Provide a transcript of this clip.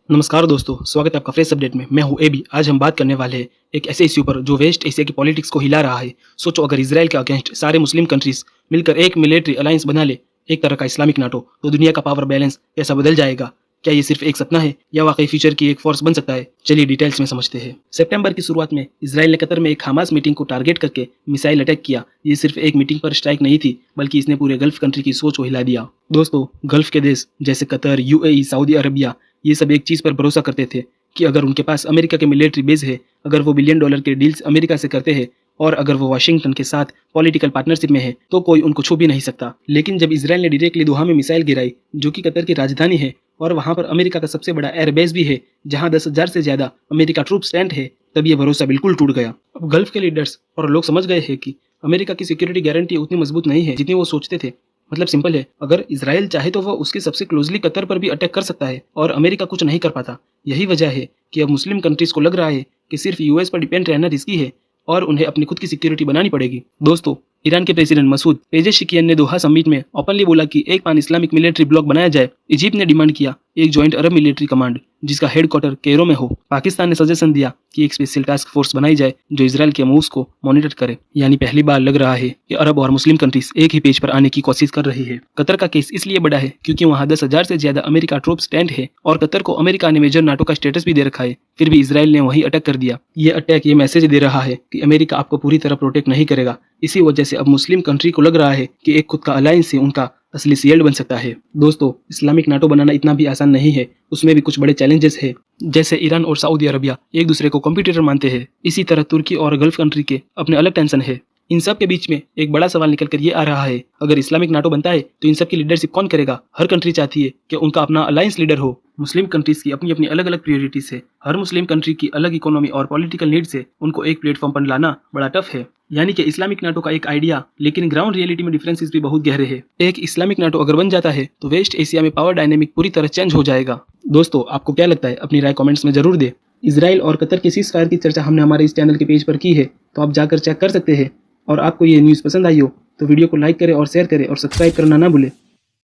नमस्कार दोस्तों, स्वागत है आपका फ्रेश अपडेट में। मैं हूं एबी। आज हम बात करने वाले हैं एक ऐसे इश्यू पर जो वेस्ट एशिया की पॉलिटिक्स को हिला रहा है। सोचो, अगर इसराइल के अगेंस्ट सारे मुस्लिम कंट्रीज मिलकर एक मिलिट्री अलायंस बना ले, एक तरह का इस्लामिक नाटो, तो दुनिया का पावर बैलेंस कैसा बदल जाएगा। क्या ये सिर्फ एक सपना है या वाकई फ्यूचर की एक फोर्स बन सकता है? चलिए डिटेल्स में समझते हैं। सितंबर की शुरुआत में इसराइल ने कतर में एक हमास मीटिंग को टारगेट करके मिसाइल अटैक किया। ये सिर्फ एक मीटिंग पर स्ट्राइक नहीं थी, बल्कि इसने पूरे गल्फ कंट्री की सोच को हिला दिया। दोस्तों, गल्फ के देश जैसे कतर, यूएई, सऊदी अरबिया, ये सब एक चीज पर भरोसा करते थे कि अगर उनके पास अमेरिका के मिलिट्री बेस है, अगर वो बिलियन डॉलर के डील्स अमेरिका से करते हैं और अगर वो वाशिंगटन के साथ पॉलिटिकल पार्टनरशिप में है, तो कोई उनको छू भी नहीं सकता। लेकिन जब इसराइल ने डायरेक्टली दोहा में मिसाइल गिराई, जो कि कतर की राजधानी है और वहां पर अमेरिका का सबसे बड़ा एयरबेस भी है, जहां 10,000 से ज्यादा अमेरिका ट्रूप स्टैंड है, तब ये भरोसा बिल्कुल टूट गया। अब गल्फ के लीडर्स और लोग समझ गए हैं कि अमेरिका की सिक्योरिटी गारंटी उतनी मजबूत नहीं है जितनी वो सोचते थे। मतलब सिंपल है, अगर इसराइल चाहे तो वो उसके सबसे क्लोजली कतर पर भी अटैक कर सकता है और अमेरिका कुछ नहीं कर पाता। यही वजह है कि अब मुस्लिम कंट्रीज को लग रहा है कि सिर्फ यूएस पर डिपेंड रहना रिस्की है और उन्हें अपनी खुद की सिक्योरिटी बनानी पड़ेगी। दोस्तों, ईरान के प्रेसिडेंट मसूद पेजेशिकियन ने दोहा समिट में ओपनली बोला कि एक पान इस्लामिक मिलिट्री ब्लॉक बनाया जाए। इजिप्ट ने डिमांड किया एक जॉइंट अरब मिलिट्री कमांड जिसका हेडक्वार्टर कैरो में हो। पाकिस्तान ने सजेशन दिया कि एक स्पेशल टास्क फोर्स बनाई जाए जो इजराइल के मूव्स को मॉनिटर करे। यानी पहली बार लग रहा है कि अरब और मुस्लिम कंट्रीज एक ही पेज पर आने की कोशिश कर रही है। कतर का केस इसलिए बड़ा है क्योंकि वहाँ 10,000 से ज्यादा अमेरिका ट्रूप स्टैंड है और कतर को अमेरिका ने मेजर नाटो का स्टेटस भी दे रखा है। फिर भी इसराइल ने वही अटैक कर दिया। ये अटैक ये मैसेज दे रहा है कि अमेरिका आपको पूरी तरह प्रोटेक्ट नहीं करेगा। इसी वजह से अब मुस्लिम कंट्री को लग रहा है कि एक खुद का अलायंस से उनका असली शील्ड बन सकता है। दोस्तों, इस्लामिक नाटो बनाना इतना भी आसान नहीं है, उसमें भी कुछ बड़े चैलेंजेस है। जैसे ईरान और सऊदी अरबिया एक दूसरे को कॉम्पिटिटर मानते हैं, इसी तरह तुर्की और गल्फ कंट्री के अपने अलग टेंशन है। इन सब के बीच में एक बड़ा सवाल निकल कर ये आ रहा है, अगर इस्लामिक नाटो बनता है तो इन सब की लीडरशिप कौन करेगा? हर कंट्री चाहती है कि उनका अपना अलायंस लीडर हो। मुस्लिम कंट्रीज की अपनी अपनी अलग अलग प्रायोरिटीज है। हर मुस्लिम कंट्री की अलग इकोनॉमी और पॉलिटिकल नीड्स है। उनको एक प्लेटफॉर्म पर लाना बड़ा टफ है। यानी कि इस्लामिक नाटो का एक आइडिया, लेकिन ग्राउंड रियलिटी में डिफरेंसेस भी बहुत गहरे हैं। एक इस्लामिक नाटो अगर बन जाता है तो वेस्ट एशिया में पावर डायनेमिक पूरी तरह चेंज हो जाएगा। दोस्तों, आपको क्या लगता है? अपनी राय कमेंट्स में जरूर दे। इसराइल और कतर के सीज फायर की चर्चा हमने हमारे इस चैनल के पेज पर की है, तो आप जाकर चेक कर सकते हैं। और आपको ये न्यूज़ पसंद आई हो तो वीडियो को लाइक करें और शेयर करें और सब्सक्राइब करना ना भूलें।